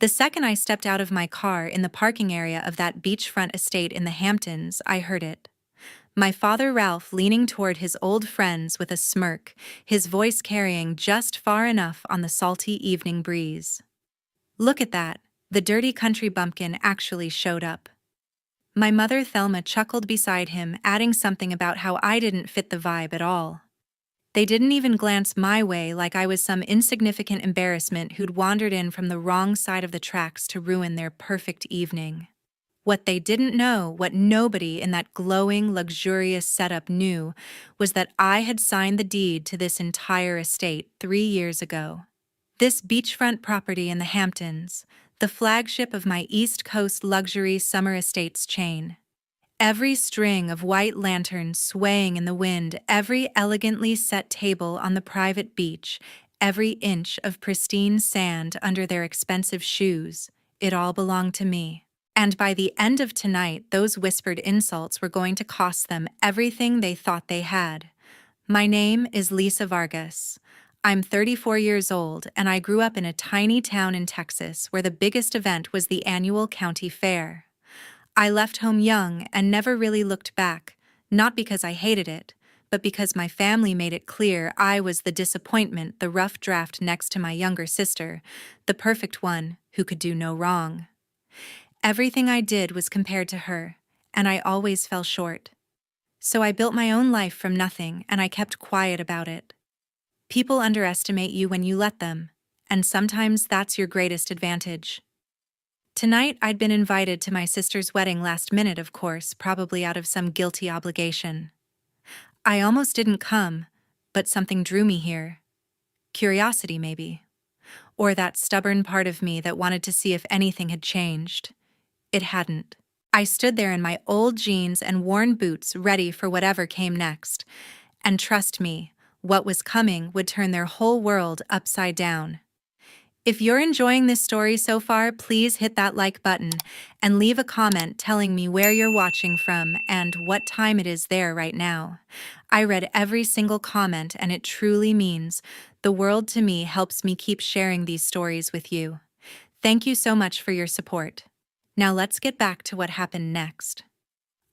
The second I stepped out of my car in the parking area of that beachfront estate in the Hamptons, I heard it. My father Ralph leaning toward his old friends with a smirk, his voice carrying just far enough on the salty evening breeze. "Look at that, the dirty country bumpkin actually showed up." My mother Thelma chuckled beside him, adding something about how I didn't fit the vibe at all. They didn't even glance my way like I was some insignificant embarrassment who'd wandered in from the wrong side of the tracks to ruin their perfect evening. What they didn't know, what nobody in that glowing, luxurious setup knew, was that I had signed the deed to this entire estate 3 years ago. This beachfront property in the Hamptons, the flagship of my East Coast luxury summer estates chain. Every string of white lanterns swaying in the wind, every elegantly set table on the private beach, every inch of pristine sand under their expensive shoes, it all belonged to me. And by the end of tonight, those whispered insults were going to cost them everything they thought they had. My name is Lisa Vargas. I'm 34 years old, and I grew up in a tiny town in Texas where the biggest event was the annual county fair. I left home young and never really looked back, not because I hated it, but because my family made it clear I was the disappointment, the rough draft next to my younger sister, the perfect one who could do no wrong. Everything I did was compared to her, and I always fell short. So I built my own life from nothing, and I kept quiet about it. People underestimate you when you let them, and sometimes that's your greatest advantage. Tonight, I'd been invited to my sister's wedding last minute, of course, probably out of some guilty obligation. I almost didn't come, but something drew me here. Curiosity, maybe. Or that stubborn part of me that wanted to see if anything had changed. It hadn't. I stood there in my old jeans and worn boots, ready for whatever came next. And trust me, what was coming would turn their whole world upside down. If you're enjoying this story so far, please hit that like button and leave a comment telling me where you're watching from and what time it is there right now. I read every single comment, and it truly means the world to me. Helps me keep sharing these stories with you. Thank you so much for your support. Now let's get back to what happened next.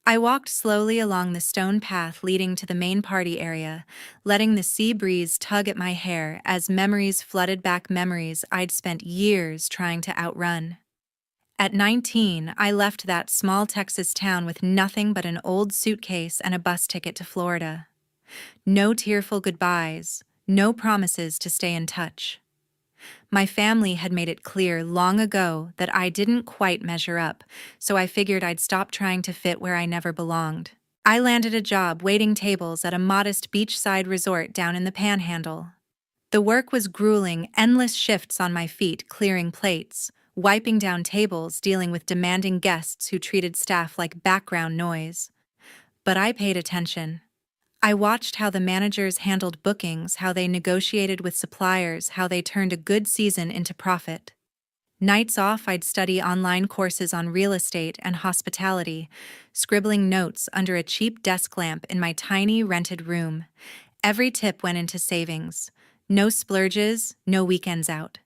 I walked slowly along the stone path leading to the main party area, letting the sea breeze tug at my hair as memories flooded back, memories I'd spent years trying to outrun. At 19, I left that small Texas town with nothing but an old suitcase and a bus ticket to Florida. No tearful goodbyes, no promises to stay in touch. My family had made it clear long ago that I didn't quite measure up, so I figured I'd stop trying to fit where I never belonged. I landed a job waiting tables at a modest beachside resort down in the Panhandle. The work was grueling, endless shifts on my feet, clearing plates, wiping down tables, dealing with demanding guests who treated staff like background noise. But I paid attention. I watched how the managers handled bookings, how they negotiated with suppliers, how they turned a good season into profit. Nights off, I'd study online courses on real estate and hospitality, scribbling notes under a cheap desk lamp in my tiny rented room. Every tip went into savings. No splurges, no weekends out.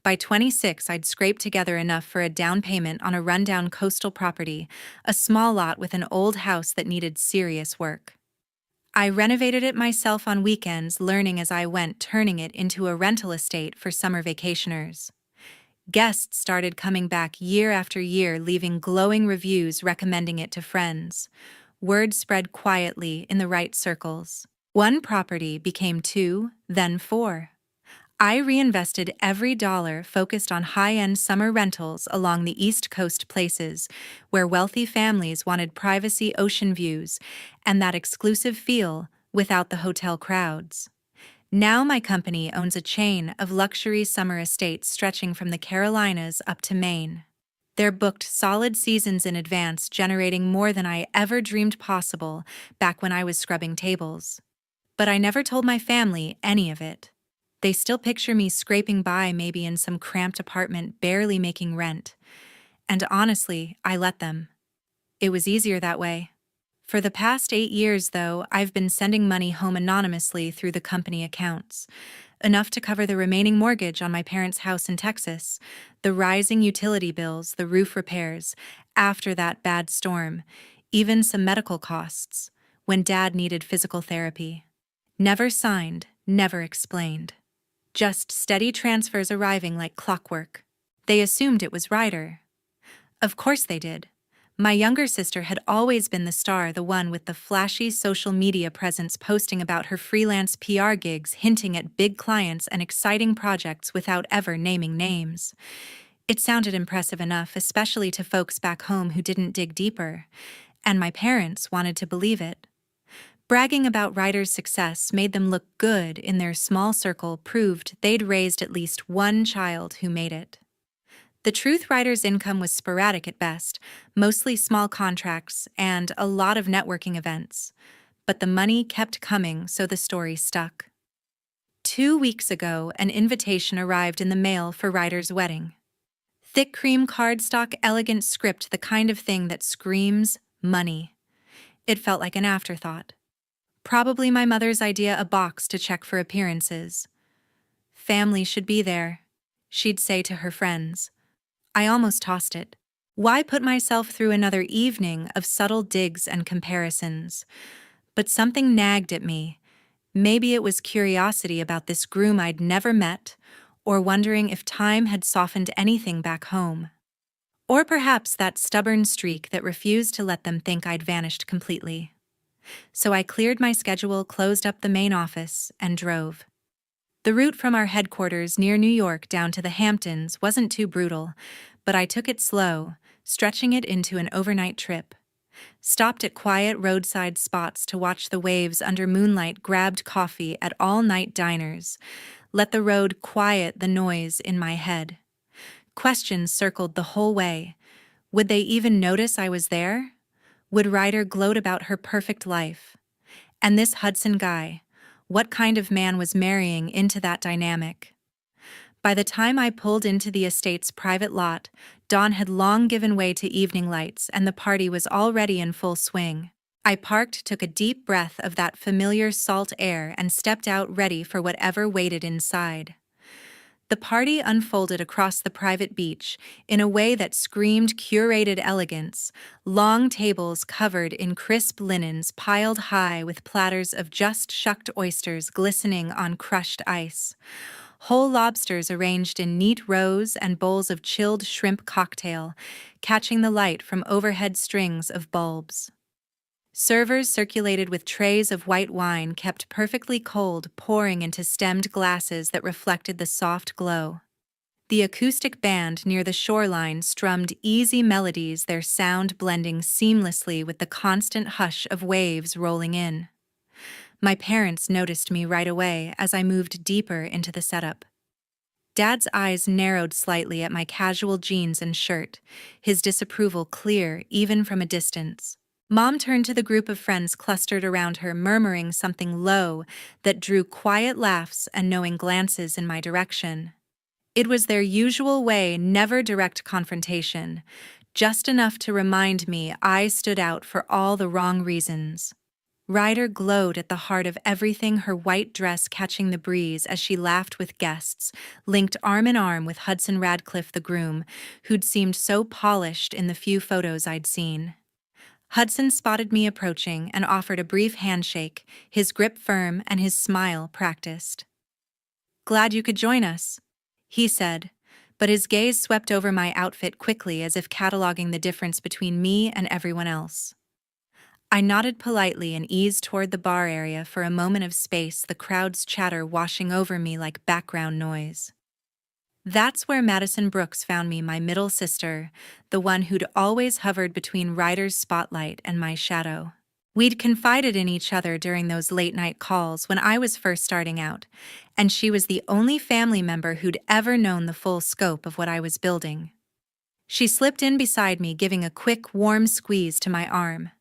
By 26, I'd scraped together enough for a down payment on a rundown coastal property, a small lot with an old house that needed serious work. I renovated it myself on weekends, learning as I went, turning it into a rental estate for summer vacationers. Guests started coming back year after year, leaving glowing reviews recommending it to friends. Word spread quietly in the right circles. One property became 2, then 4. I reinvested every dollar, focused on high-end summer rentals along the East Coast, places where wealthy families wanted privacy, ocean views, and that exclusive feel without the hotel crowds. Now my company owns a chain of luxury summer estates stretching from the Carolinas up to Maine. They're booked solid seasons in advance, generating more than I ever dreamed possible back when I was scrubbing tables. But I never told my family any of it. They still picture me scraping by, maybe in some cramped apartment, barely making rent. And honestly, I let them. It was easier that way. For the past 8 years, though, I've been sending money home anonymously through the company accounts, enough to cover the remaining mortgage on my parents' house in Texas, the rising utility bills, the roof repairs, after that bad storm, even some medical costs, when Dad needed physical therapy. Never signed, never explained. Just steady transfers arriving like clockwork. They assumed it was Ryder. Of course they did. My younger sister had always been the star, the one with the flashy social media presence, posting about her freelance PR gigs, hinting at big clients and exciting projects without ever naming names. It sounded impressive enough, especially to folks back home who didn't dig deeper, and my parents wanted to believe it. Bragging about Ryder's success made them look good in their small circle, proved they'd raised at least one child who made it. The truth, Ryder's income was sporadic at best, mostly small contracts and a lot of networking events. But the money kept coming, so the story stuck. 2 weeks ago, an invitation arrived in the mail for Ryder's wedding. Thick cream cardstock, elegant script, the kind of thing that screams money. It felt like an afterthought. Probably my mother's idea, a box to check for appearances. Family should be there, she'd say to her friends. I almost tossed it. Why put myself through another evening of subtle digs and comparisons? But something nagged at me. Maybe it was curiosity about this groom I'd never met, or wondering if time had softened anything back home. Or perhaps that stubborn streak that refused to let them think I'd vanished completely. So I cleared my schedule, closed up the main office, and drove. The route from our headquarters near New York down to the Hamptons wasn't too brutal, but I took it slow, stretching it into an overnight trip. Stopped at quiet roadside spots to watch the waves under moonlight, grabbed coffee at all-night diners, let the road quiet the noise in my head. Questions circled the whole way. Would they even notice I was there? Would Ryder gloat about her perfect life? And this Hudson guy, what kind of man was marrying into that dynamic? By the time I pulled into the estate's private lot, dawn had long given way to evening lights and the party was already in full swing. I parked, took a deep breath of that familiar salt air, and stepped out ready for whatever waited inside. The party unfolded across the private beach in a way that screamed curated elegance, long tables covered in crisp linens piled high with platters of just shucked oysters glistening on crushed ice, whole lobsters arranged in neat rows, and bowls of chilled shrimp cocktail, catching the light from overhead strings of bulbs. Servers circulated with trays of white wine kept perfectly cold, pouring into stemmed glasses that reflected the soft glow. The acoustic band near the shoreline strummed easy melodies, their sound blending seamlessly with the constant hush of waves rolling in. My parents noticed me right away as I moved deeper into the setup. Dad's eyes narrowed slightly at my casual jeans and shirt, his disapproval clear even from a distance. Mom turned to the group of friends clustered around her, murmuring something low that drew quiet laughs and knowing glances in my direction. It was their usual way, never direct confrontation, just enough to remind me I stood out for all the wrong reasons. Ryder glowed at the heart of everything, her white dress catching the breeze as she laughed with guests, linked arm in arm with Hudson Radcliffe, the groom, who'd seemed so polished in the few photos I'd seen. Hudson spotted me approaching and offered a brief handshake, his grip firm and his smile practiced. "Glad you could join us," he said, but his gaze swept over my outfit quickly as if cataloging the difference between me and everyone else. I nodded politely and eased toward the bar area for a moment of space, the crowd's chatter washing over me like background noise. That's where Madison Brooks found me, my middle sister, the one who'd always hovered between Ryder's spotlight and my shadow. We'd confided in each other during those late-night calls when I was first starting out, and she was the only family member who'd ever known the full scope of what I was building. She slipped in beside me, giving a quick, warm squeeze to my arm.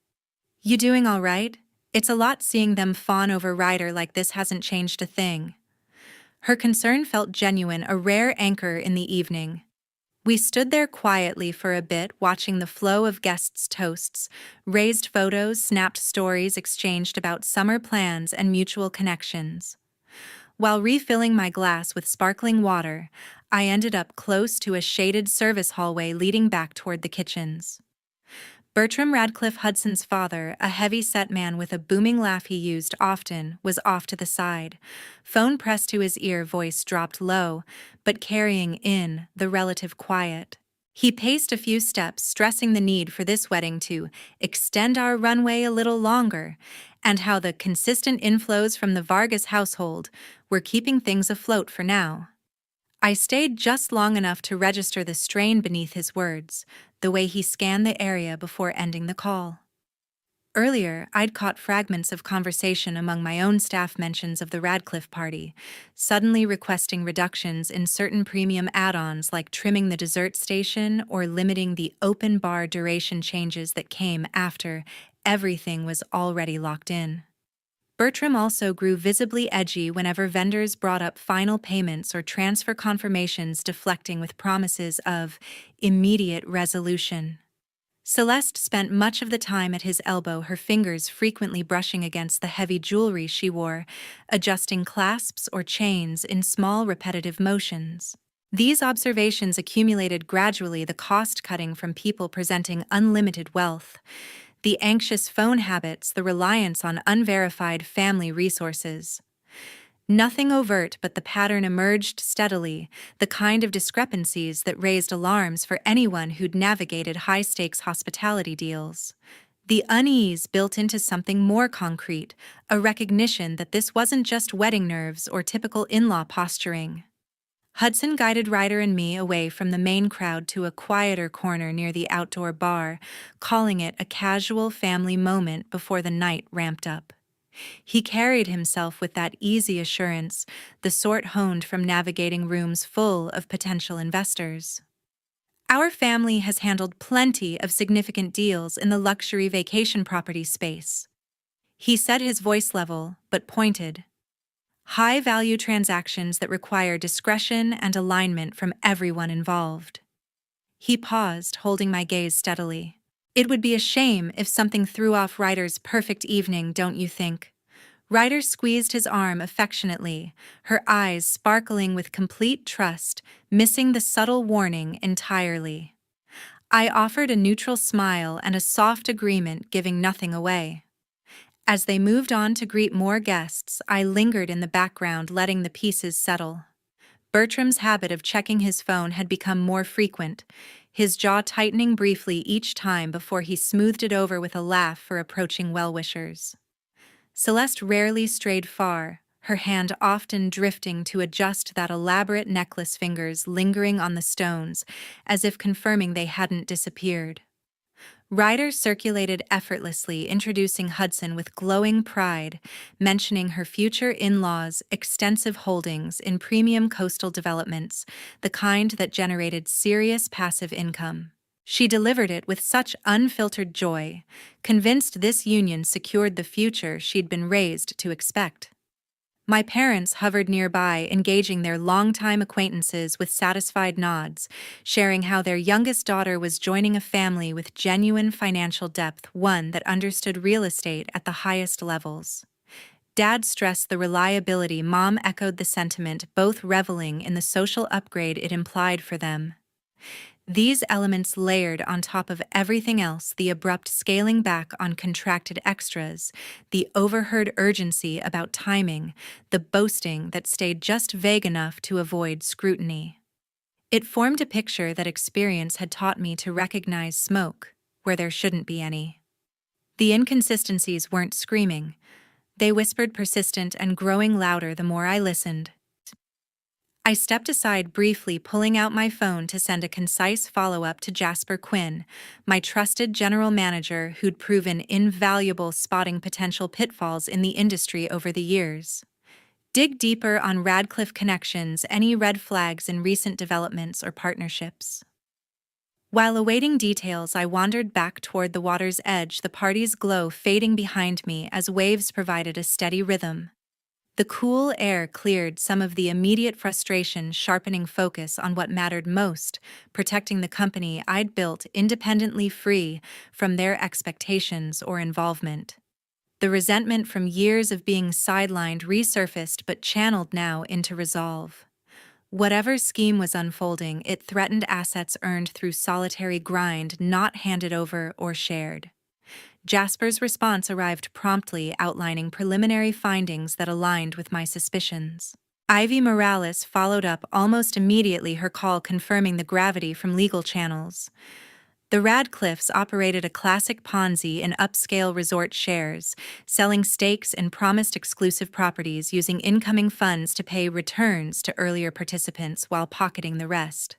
"You doing all right? It's a lot seeing them fawn over Ryder like this hasn't changed a thing." Her concern felt genuine, a rare anchor in the evening. We stood there quietly for a bit, watching the flow of guests' toasts, raised photos, snapped stories exchanged about summer plans and mutual connections. While refilling my glass with sparkling water, I ended up close to a shaded service hallway leading back toward the kitchens. Bertram Radcliffe Hudson's father, a heavy-set man with a booming laugh he used often, was off to the side. Phone pressed to his ear, voice dropped low, but carrying in the relative quiet. He paced a few steps, stressing the need for this wedding to extend our runway a little longer, and how the consistent inflows from the Vargas household were keeping things afloat for now. I stayed just long enough to register the strain beneath his words, the way he scanned the area before ending the call. Earlier, I'd caught fragments of conversation among my own staff mentions of the Radcliffe party, suddenly requesting reductions in certain premium add-ons like trimming the dessert station or limiting the open bar duration changes that came after everything was already locked in. Bertram also grew visibly edgy whenever vendors brought up final payments or transfer confirmations, deflecting with promises of immediate resolution. Celeste spent much of the time at his elbow, her fingers frequently brushing against the heavy jewelry she wore, adjusting clasps or chains in small repetitive motions. These observations accumulated gradually, the cost-cutting from people presenting unlimited wealth, the anxious phone habits, the reliance on unverified family resources. Nothing overt, but the pattern emerged steadily, the kind of discrepancies that raised alarms for anyone who'd navigated high-stakes hospitality deals. The unease built into something more concrete, a recognition that this wasn't just wedding nerves or typical in-law posturing. Hudson guided Ryder and me away from the main crowd to a quieter corner near the outdoor bar, calling it a casual family moment before the night ramped up. He carried himself with that easy assurance, the sort honed from navigating rooms full of potential investors. Our family has handled plenty of significant deals in the luxury vacation property space. He said, his voice level but pointed. High-value transactions that require discretion and alignment from everyone involved. He paused, holding my gaze steadily. It would be a shame if something threw off Ryder's perfect evening, don't you think? Ryder squeezed his arm affectionately, her eyes sparkling with complete trust, missing the subtle warning entirely. I offered a neutral smile and a soft agreement, giving nothing away. As they moved on to greet more guests, I lingered in the background, letting the pieces settle. Bertram's habit of checking his phone had become more frequent, his jaw tightening briefly each time before he smoothed it over with a laugh for approaching well-wishers. Celeste rarely strayed far, her hand often drifting to adjust that elaborate necklace, fingers lingering on the stones, as if confirming they hadn't disappeared. Ryder circulated effortlessly, introducing Hudson with glowing pride, mentioning her future in-laws' extensive holdings in premium coastal developments, the kind that generated serious passive income. She delivered it with such unfiltered joy, convinced this union secured the future she'd been raised to expect. My parents hovered nearby, engaging their longtime acquaintances with satisfied nods, sharing how their youngest daughter was joining a family with genuine financial depth, one that understood real estate at the highest levels. Dad stressed the reliability, Mom echoed the sentiment, both reveling in the social upgrade it implied for them. These elements layered on top of everything else, the abrupt scaling back on contracted extras, the overheard urgency about timing, the boasting that stayed just vague enough to avoid scrutiny. It formed a picture that experience had taught me to recognize smoke where there shouldn't be any. The inconsistencies weren't screaming. They whispered, persistent and growing louder the more I listened. I stepped aside briefly, pulling out my phone to send a concise follow-up to Jasper Quinn, my trusted general manager who'd proven invaluable spotting potential pitfalls in the industry over the years. Dig deeper on Radcliffe connections, any red flags in recent developments or partnerships. While awaiting details, I wandered back toward the water's edge, the party's glow fading behind me as waves provided a steady rhythm. The cool air cleared some of the immediate frustration, sharpening focus on what mattered most, protecting the company I'd built independently, free from their expectations or involvement. The resentment from years of being sidelined resurfaced but channeled now into resolve. Whatever scheme was unfolding, it threatened assets earned through solitary grind, not handed over or shared. Jasper's response arrived promptly, outlining preliminary findings that aligned with my suspicions. Ivy Morales followed up almost immediately, her call confirming the gravity from legal channels. The Radcliffes operated a classic Ponzi in upscale resort shares, selling stakes in promised exclusive properties using incoming funds to pay returns to earlier participants while pocketing the rest.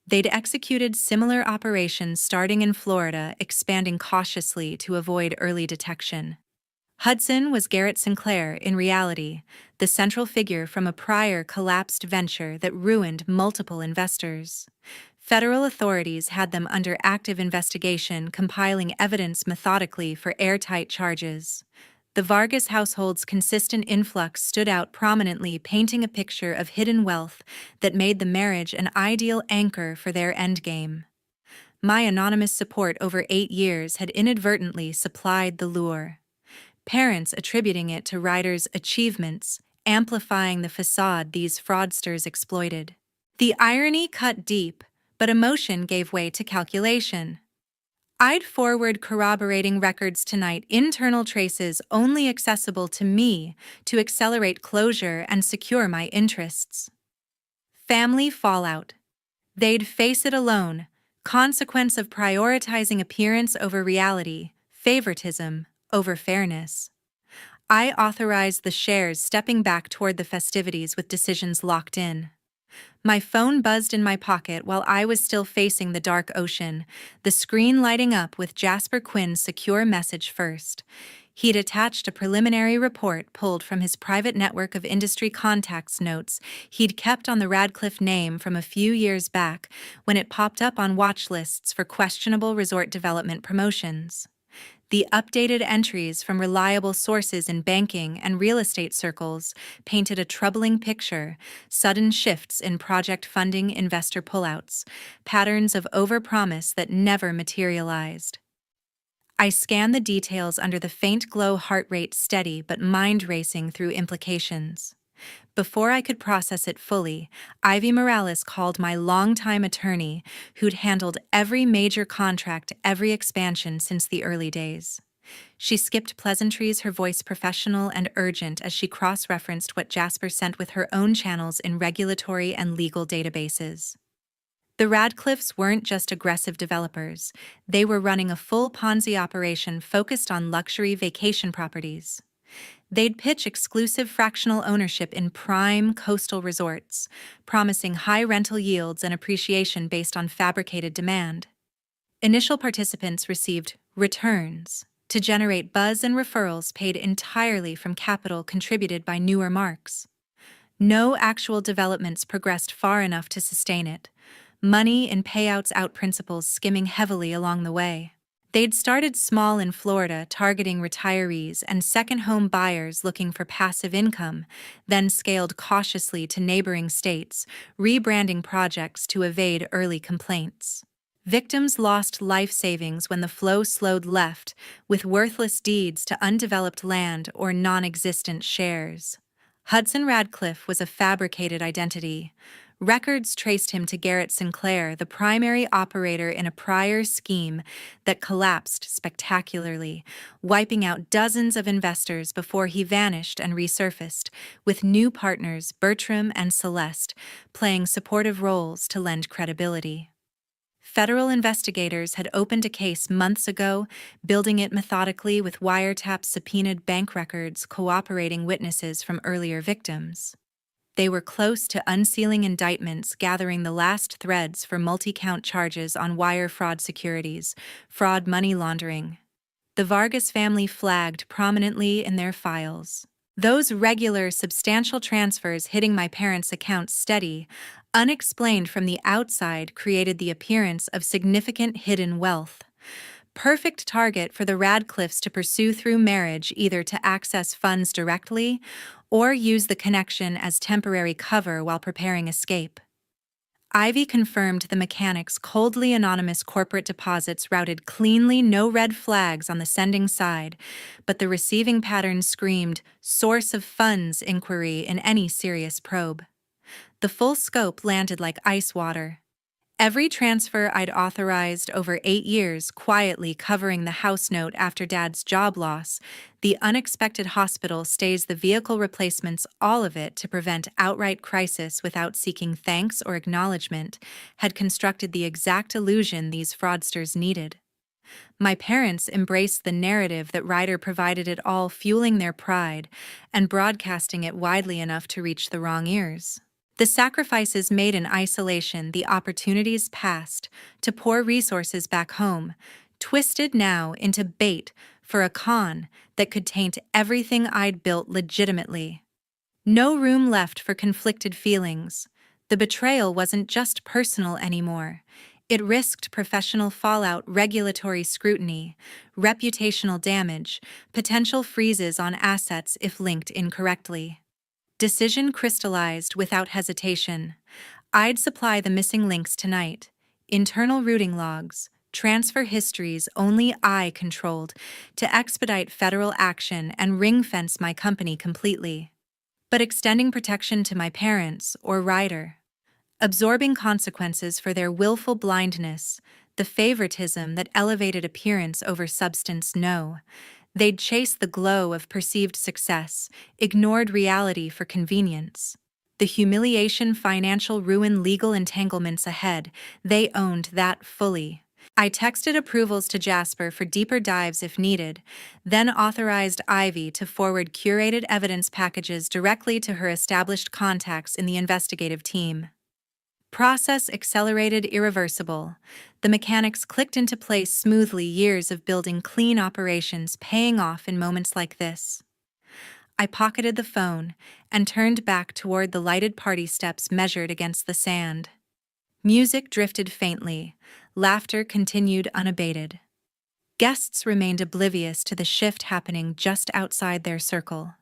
They'd executed similar operations starting in Florida, expanding cautiously to avoid early detection. Hudson was Garrett Sinclair, in reality, the central figure from a prior collapsed venture that ruined multiple investors. Federal authorities had them under active investigation, compiling evidence methodically for airtight charges. The Vargas household's consistent influx stood out prominently, painting a picture of hidden wealth that made the marriage an ideal anchor for their endgame. My anonymous support over 8 years had inadvertently supplied the lure. Parents attributing it to Ryder's achievements, amplifying the facade these fraudsters exploited. The irony cut deep, but emotion gave way to calculation. I'd forward corroborating records tonight, internal traces only accessible to me to accelerate closure and secure my interests. Family fallout. They'd face it alone, consequence of prioritizing appearance over reality, favoritism over fairness. I authorized the shares, stepping back toward the festivities with decisions locked in. My phone buzzed in my pocket while I was still facing the dark ocean, the screen lighting up with Jasper Quinn's secure message first. He'd attached a preliminary report pulled from his private network of industry contacts notes he'd kept on the Radcliffe name from a few years back when it popped up on watch lists for questionable resort development promotions. The updated entries from reliable sources in banking and real estate circles painted a troubling picture: sudden shifts in project funding, investor pullouts, patterns of overpromise that never materialized. I scanned the details under the faint glow, heart rate steady but mind racing through implications. Before I could process it fully, Ivy Morales called my longtime attorney, who'd handled every major contract, every expansion since the early days. She skipped pleasantries, her voice professional and urgent as she cross-referenced what Jasper sent with her own channels in regulatory and legal databases. The Radcliffes weren't just aggressive developers, they were running a full Ponzi operation focused on luxury vacation properties. They'd pitch exclusive fractional ownership in prime coastal resorts, promising high rental yields and appreciation based on fabricated demand. Initial participants received returns to generate buzz and referrals paid entirely from capital contributed by newer marks. No actual developments progressed far enough to sustain it, money in payouts out, principals skimming heavily along the way. They'd started small in Florida, targeting retirees and second-home buyers looking for passive income, then scaled cautiously to neighboring states, rebranding projects to evade early complaints. Victims lost life savings when the flow slowed, left with worthless deeds to undeveloped land or non-existent shares. Hudson Radcliffe was a fabricated identity. Records traced him to Garrett Sinclair, the primary operator in a prior scheme that collapsed spectacularly, wiping out dozens of investors before he vanished and resurfaced, with new partners, Bertram and Celeste, playing supportive roles to lend credibility. Federal investigators had opened a case months ago, building it methodically with wiretaps, subpoenaed bank records, cooperating witnesses from earlier victims. They were close to unsealing indictments, gathering the last threads for multi-count charges on wire fraud, securities, fraud, money laundering. The Vargas family flagged prominently in their files. Those regular, substantial transfers hitting my parents' accounts, steady, unexplained from the outside, created the appearance of significant hidden wealth. Perfect target for the Radcliffes to pursue through marriage, either to access funds directly or use the connection as temporary cover while preparing escape. Ivy confirmed the mechanics' coldly anonymous corporate deposits routed cleanly, no red flags on the sending side, but the receiving pattern screamed source of funds inquiry in any serious probe. The full scope landed like ice water. Every transfer I'd authorized over 8 years, quietly covering the house note after Dad's job loss, the unexpected hospital stays, the vehicle replacements, all of it to prevent outright crisis without seeking thanks or acknowledgement, had constructed the exact illusion these fraudsters needed. My parents embraced the narrative that Ryder provided it all, fueling their pride and broadcasting it widely enough to reach the wrong ears. The sacrifices made in isolation, the opportunities passed to pour resources back home, twisted now into bait for a con that could taint everything I'd built legitimately. No room left for conflicted feelings. The betrayal wasn't just personal anymore. It risked professional fallout, regulatory scrutiny, reputational damage, potential freezes on assets if linked incorrectly. Decision crystallized without hesitation. I'd supply the missing links tonight. Internal routing logs, transfer histories only I controlled, to expedite federal action and ring-fence my company completely. But extending protection to my parents or Ryder. Absorbing consequences for their willful blindness, the favoritism that elevated appearance over substance, no. They'd chased the glow of perceived success, ignored reality for convenience. The humiliation, financial ruin, legal entanglements ahead, they owned that fully. I texted approvals to Jasper for deeper dives if needed, then authorized Ivy to forward curated evidence packages directly to her established contacts in the investigative team. Process accelerated, irreversible. The mechanics clicked into place smoothly, years of building clean operations paying off in moments like this. I pocketed the phone and turned back toward the lighted party steps measured against the sand. Music drifted faintly, laughter continued unabated. Guests remained oblivious to the shift happening just outside their circle.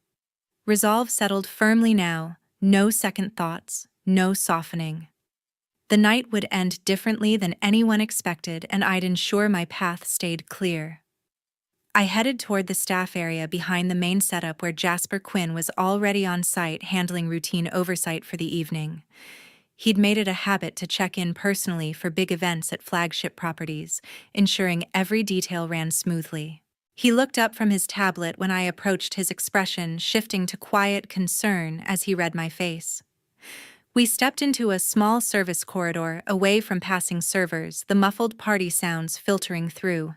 Resolve settled firmly now, no second thoughts, no softening. The night would end differently than anyone expected, and I'd ensure my path stayed clear. I headed toward the staff area behind the main setup where Jasper Quinn was already on site handling routine oversight for the evening. He'd made it a habit to check in personally for big events at flagship properties, ensuring every detail ran smoothly. He looked up from his tablet when I approached, his expression shifting to quiet concern as he read my face. We stepped into a small service corridor away from passing servers, the muffled party sounds filtering through.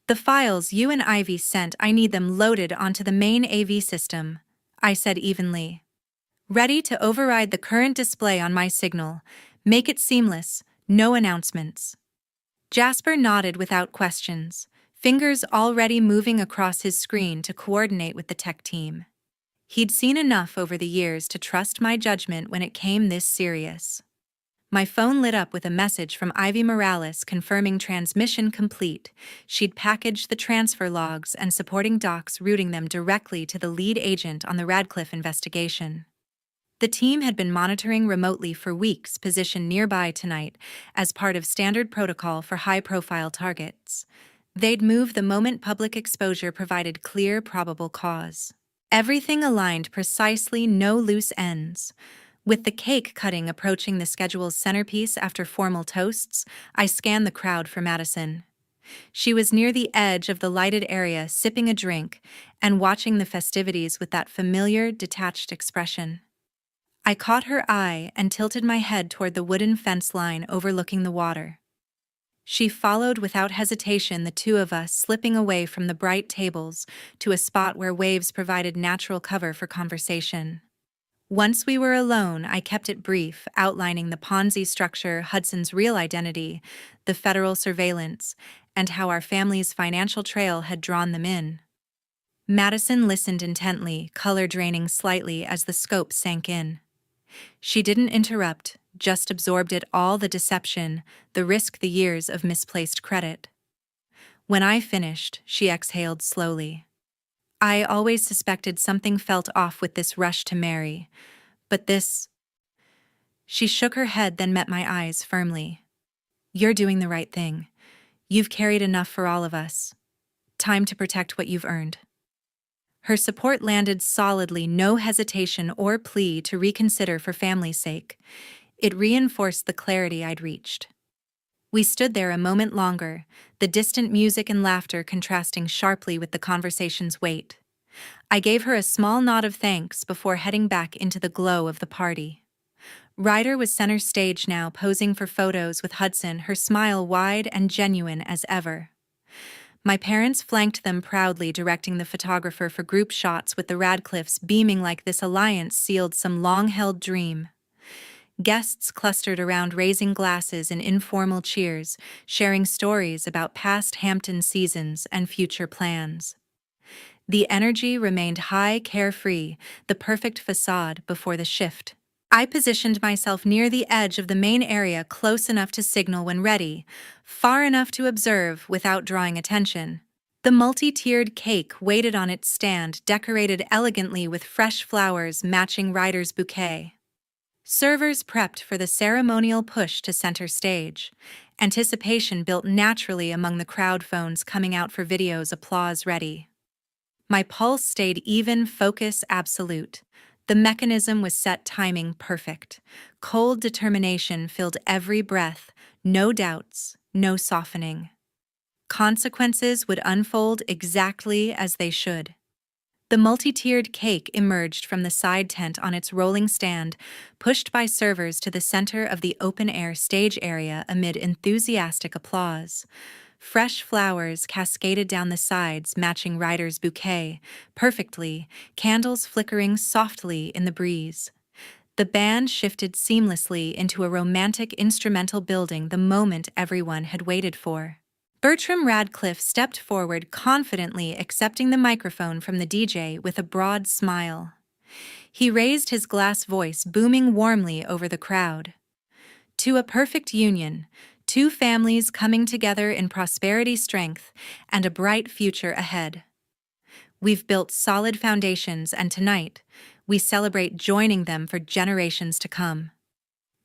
"The files you and Ivy sent, I need them loaded onto the main AV system," I said evenly. "Ready to override the current display on my signal. Make it seamless, no announcements." Jasper nodded without questions, fingers already moving across his screen to coordinate with the tech team. He'd seen enough over the years to trust my judgment when it came this serious. My phone lit up with a message from Ivy Morales confirming transmission complete. She'd packaged the transfer logs and supporting docs, routing them directly to the lead agent on the Radcliffe investigation. The team had been monitoring remotely for weeks, positioned nearby tonight as part of standard protocol for high-profile targets. They'd move the moment public exposure provided clear, probable cause. Everything aligned precisely, no loose ends. With the cake cutting approaching the schedule's centerpiece after formal toasts, I scanned the crowd for Madison. She was near the edge of the lighted area, sipping a drink and watching the festivities with that familiar, detached expression. I caught her eye and tilted my head toward the wooden fence line overlooking the water. She followed without hesitation, the two of us slipping away from the bright tables to a spot where waves provided natural cover for conversation. Once we were alone, I kept it brief, outlining the Ponzi structure, Hudson's real identity, the federal surveillance, and how our family's financial trail had drawn them in. Madison listened intently, color draining slightly as the scope sank in. She didn't interrupt, just absorbed it all, the deception, the risk, the years of misplaced credit. When I finished, she exhaled slowly. I always suspected something felt off with this rush to marry, but this. She shook her head, then met my eyes firmly. You're doing the right thing. You've carried enough for all of us. Time to protect what you've earned. Her support landed solidly, no hesitation or plea to reconsider for family's sake. It reinforced the clarity I'd reached. We stood there a moment longer, the distant music and laughter contrasting sharply with the conversation's weight. I gave her a small nod of thanks before heading back into the glow of the party. Ryder was center stage now, posing for photos with Hudson, her smile wide and genuine as ever. My parents flanked them proudly, directing the photographer for group shots with the Radcliffes beaming like this alliance sealed some long-held dream. Guests clustered around, raising glasses in informal cheers, sharing stories about past Hampton seasons and future plans. The energy remained high, carefree, the perfect facade before the shift. I positioned myself near the edge of the main area, close enough to signal when ready, far enough to observe without drawing attention. The multi-tiered cake waited on its stand, decorated elegantly with fresh flowers matching Ryder's bouquet. Servers prepped for the ceremonial push to center stage. Anticipation built naturally among the crowd, phones coming out for videos, applause ready. My pulse stayed even, focus absolute. The mechanism was set, timing perfect. Cold determination filled every breath, no doubts, no softening. Consequences would unfold exactly as they should. The multi-tiered cake emerged from the side tent on its rolling stand, pushed by servers to the center of the open-air stage area amid enthusiastic applause. Fresh flowers cascaded down the sides, matching Ryder's bouquet perfectly, candles flickering softly in the breeze. The band shifted seamlessly into a romantic instrumental, building the moment everyone had waited for. Bertram Radcliffe stepped forward, confidently accepting the microphone from the DJ with a broad smile. He raised his glass voice, booming warmly over the crowd. To a perfect union, two families coming together in prosperity, strength, and a bright future ahead. We've built solid foundations, and tonight, we celebrate joining them for generations to come.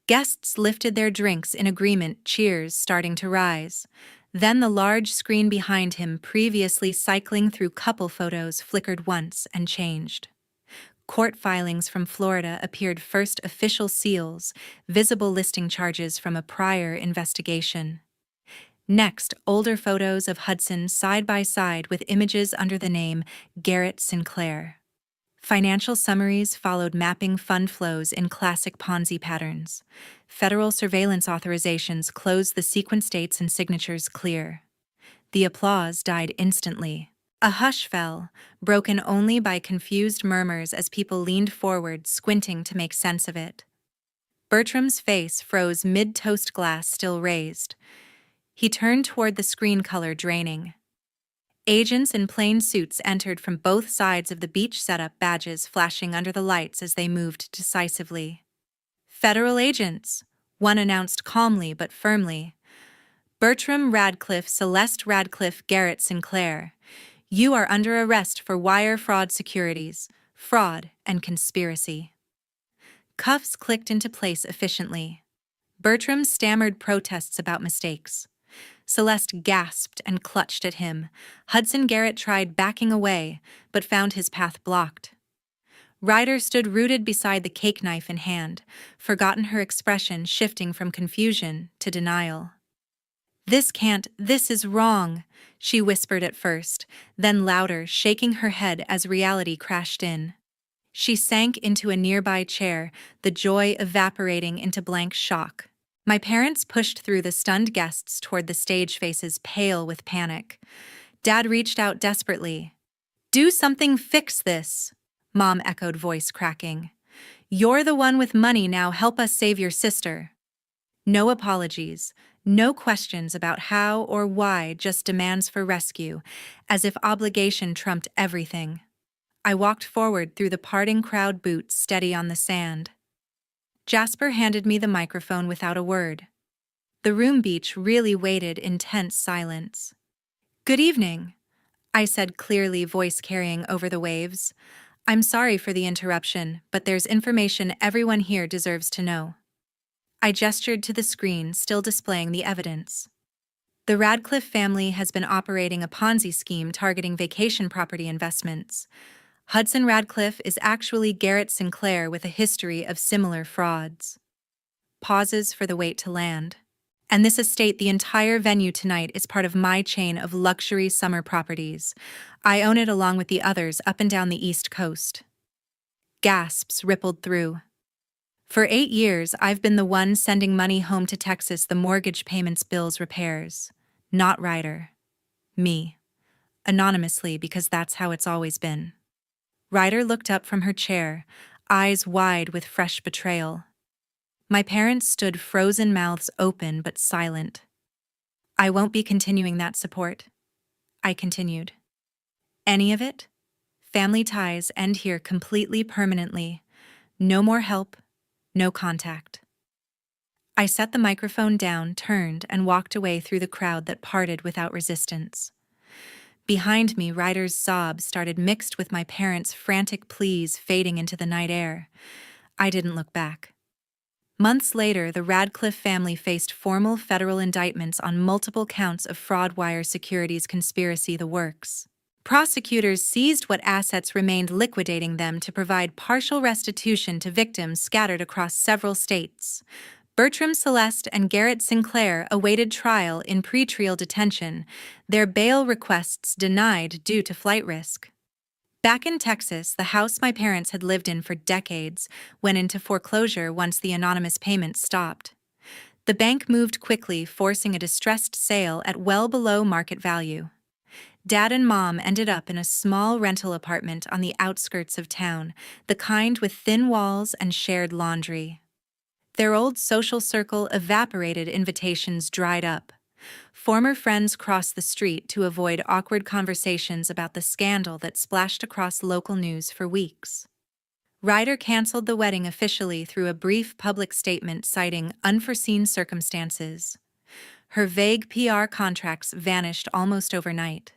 Guests lifted their drinks in agreement, cheers starting to rise. Then the large screen behind him, previously cycling through couple photos, flickered once and changed. Court filings from Florida appeared first, official seals, visible listing charges from a prior investigation. Next, older photos of Hudson side by side with images under the name Garrett Sinclair. Financial summaries followed, mapping fund flows in classic Ponzi patterns. Federal surveillance authorizations closed the sequence, dates and signatures clear. The applause died instantly. A hush fell, broken only by confused murmurs as people leaned forward, squinting to make sense of it. Bertram's face froze, mid-toast glass still raised. He turned toward the screen, color draining. Agents in plain suits entered from both sides of the beach setup, badges flashing under the lights as they moved decisively. "Federal agents," one announced calmly but firmly. "Bertram Radcliffe, Celeste Radcliffe, Garrett Sinclair. You are under arrest for wire fraud, securities, fraud, and conspiracy." Cuffs clicked into place efficiently. Bertram stammered protests about mistakes. Celeste gasped and clutched at him. Hudson Garrett tried backing away, but found his path blocked. Ryder stood rooted beside the cake, knife in hand, forgotten, her expression shifting from confusion to denial. "This is wrong," she whispered at first, then louder, shaking her head as reality crashed in. She sank into a nearby chair, the joy evaporating into blank shock. My parents pushed through the stunned guests toward the stage, faces pale with panic. Dad reached out desperately. "Do something, fix this," Mom echoed, voice cracking. "You're the one with money now, help us save your sister." No apologies, no questions about how or why, just demands for rescue, as if obligation trumped everything. I walked forward through the parting crowd, boots steady on the sand. Jasper handed me the microphone without a word. The room beach really waited in tense silence. Good evening, I said clearly, voice carrying over the waves. I'm sorry for the interruption, but there's information everyone here deserves to know. I gestured to the screen, still displaying the evidence. The Radcliffe family has been operating a Ponzi scheme targeting vacation property investments. Hudson Radcliffe is actually Garrett Sinclair with a history of similar frauds. Pauses for the wait to land. And this estate, the entire venue tonight, is part of my chain of luxury summer properties. I own it along with the others up and down the East Coast. Gasps rippled through. For 8 years, I've been the one sending money home to Texas, the mortgage payments, bills, repairs. Not Ryder. Me. Anonymously, because that's how it's always been. Ryder looked up from her chair, eyes wide with fresh betrayal. My parents stood frozen, mouths open but silent. I won't be continuing that support, I continued. Any of it? Family ties end here completely, permanently. No more help, no contact. I set the microphone down, turned, and walked away through the crowd that parted without resistance. Behind me, Ryder's sobs started, mixed with my parents' frantic pleas, fading into the night air. I didn't look back. Months later, the Radcliffe family faced formal federal indictments on multiple counts of fraud, wire securities conspiracy, the works. Prosecutors seized what assets remained, liquidating them to provide partial restitution to victims scattered across several states. Bertram Celeste and Garrett Sinclair awaited trial in pretrial detention, their bail requests denied due to flight risk. Back in Texas, the house my parents had lived in for decades went into foreclosure once the anonymous payments stopped. The bank moved quickly, forcing a distressed sale at well below market value. Dad and Mom ended up in a small rental apartment on the outskirts of town, the kind with thin walls and shared laundry. Their old social circle evaporated, invitations dried up. Former friends crossed the street to avoid awkward conversations about the scandal that splashed across local news for weeks. Ryder canceled the wedding officially through a brief public statement citing unforeseen circumstances. Her vague PR contracts vanished almost overnight.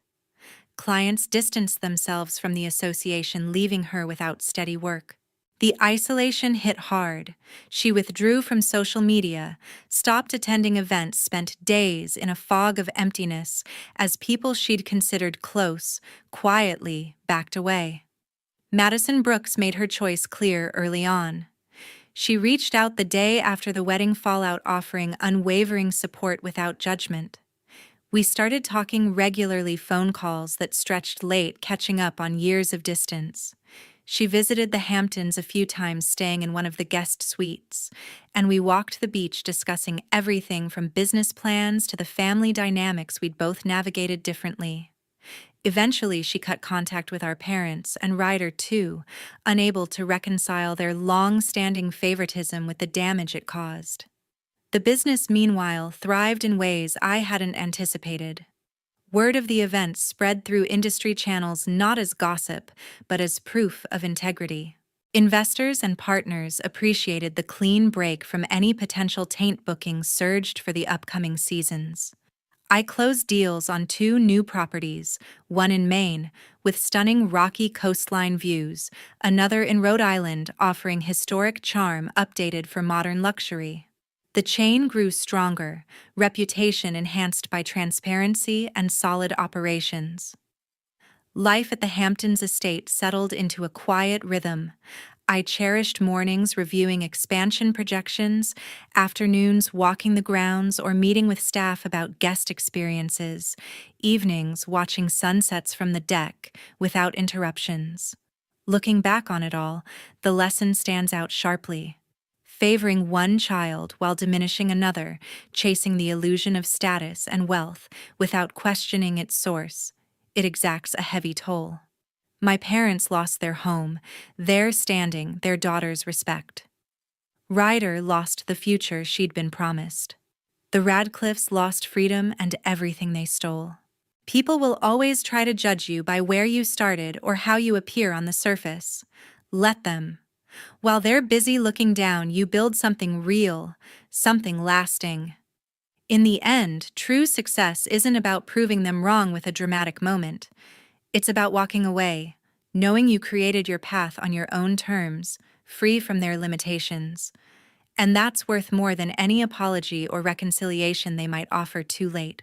Clients distanced themselves from the association, leaving her without steady work. The isolation hit hard. She withdrew from social media, stopped attending events, spent days in a fog of emptiness as people she'd considered close quietly backed away. Madison Brooks made her choice clear early on. She reached out the day after the wedding fallout, offering unwavering support without judgment. We started talking regularly, phone calls that stretched late, catching up on years of distance. She visited the Hamptons a few times, staying in one of the guest suites, and we walked the beach discussing everything from business plans to the family dynamics we'd both navigated differently. Eventually, she cut contact with our parents, and Ryder too, unable to reconcile their long-standing favoritism with the damage it caused. The business, meanwhile, thrived in ways I hadn't anticipated. Word of the event spread through industry channels, not as gossip, but as proof of integrity. Investors and partners appreciated the clean break from any potential taint. Bookings surged for the upcoming seasons. I closed deals on 2 new properties, one in Maine, with stunning rocky coastline views, another in Rhode Island, offering historic charm updated for modern luxury. The chain grew stronger, reputation enhanced by transparency and solid operations. Life at the Hamptons estate settled into a quiet rhythm. I cherished mornings reviewing expansion projections, afternoons walking the grounds or meeting with staff about guest experiences, evenings watching sunsets from the deck without interruptions. Looking back on it all, the lesson stands out sharply. Favoring one child while diminishing another, chasing the illusion of status and wealth without questioning its source, it exacts a heavy toll. My parents lost their home, their standing, their daughter's respect. Ryder lost the future she'd been promised. The Radcliffes lost freedom and everything they stole. People will always try to judge you by where you started or how you appear on the surface. Let them. While they're busy looking down, you build something real, something lasting. In the end, true success isn't about proving them wrong with a dramatic moment. It's about walking away, knowing you created your path on your own terms, free from their limitations. And that's worth more than any apology or reconciliation they might offer too late.